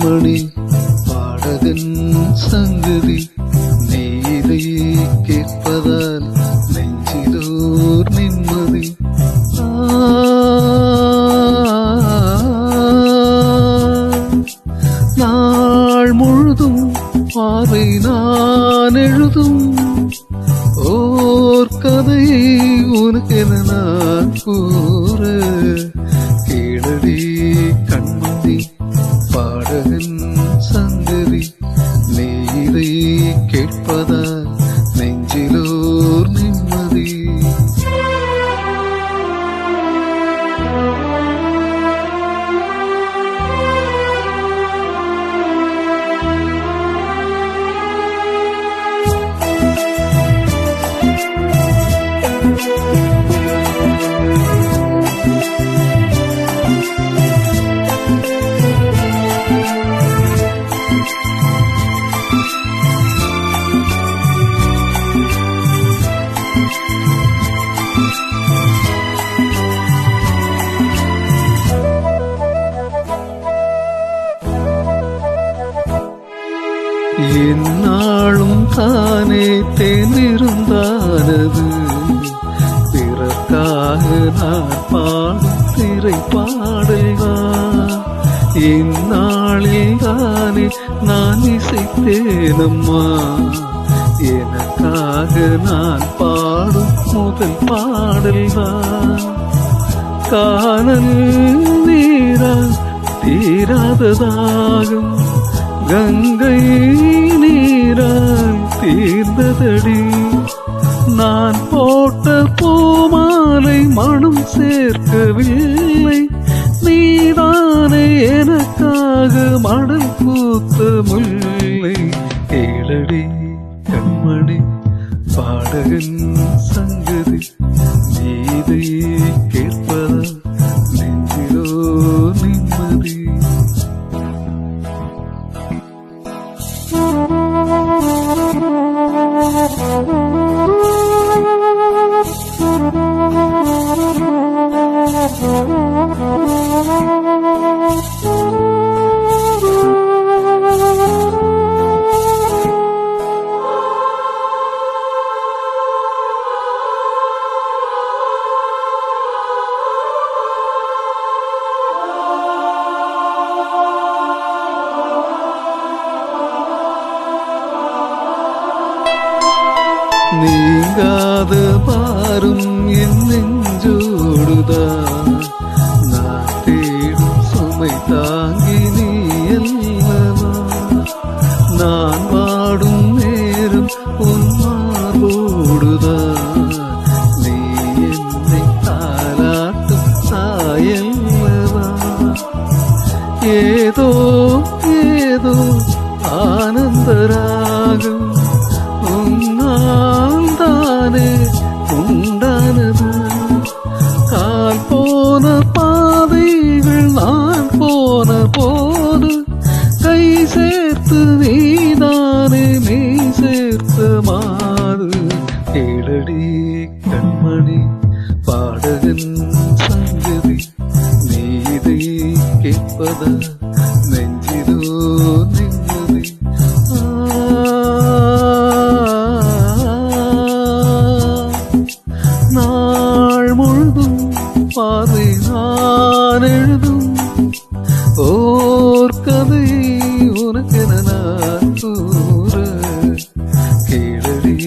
கண்மணி பாடகன் சங்கதி நீ இதை கேட்பதால் நெஞ்சிலோர் நிம்மதி. நாள் முழுதும் பாவை நான் எழுதும் ஓர் கதையை உனக்கென நான் கூற கேளடி கண்மணி பாடகன் சங்கதி நீ இதை கேட்பதால் நெஞ்சிலோர் நிம்மதி. என்னாலும் தானே தேர்ந்திருந்தானது பிறக்காக நான் பாடும் திரை பாடல்தான். இந்நாளில் தானே நான் இசைத்தேனம்மா எனக்காக நான் பாடும் முதல் பாடல்தான். காணல் நீரா தீராததாகும் கங்கை நீராய் தீர்ந்ததடி. நான் போட்ட பூமாலை மனம் சேர்க்கவில்லை நீதானே எனக்காக மடல் பூத்த முல்லை. கேளடி கண்மணி பாடகன் சங்கதி நீதை கேட்பதா நெஞ்சிலோ நிம்மதி. நீங்காத பாரும் என் நெஞ்சோடுதான் நான் தேடும் சுமை தாங்கி நீ அல்லவா. நான் வாடும் நேரம் உன் மார்போடுதான் நீ என்னை தாலாட்டும் தாயல்லவா. ஏதோ ஏதோ ஆனந்தராகும் தானே உண்டானது. கால் போன பாதைகள் நான் போன போது கை சேர்த்து நீதானே நீ சேர்த்த மாது. கேளடி கண்மணி பாடகன் சங்கதி நீ இதை கேட்பதா நெஞ்சிலோ நிம்மதி. நாள் முழுதும் பாதை நான் எழுதும் ஓர் கதையை உனக்கென நான் கூற கேளடி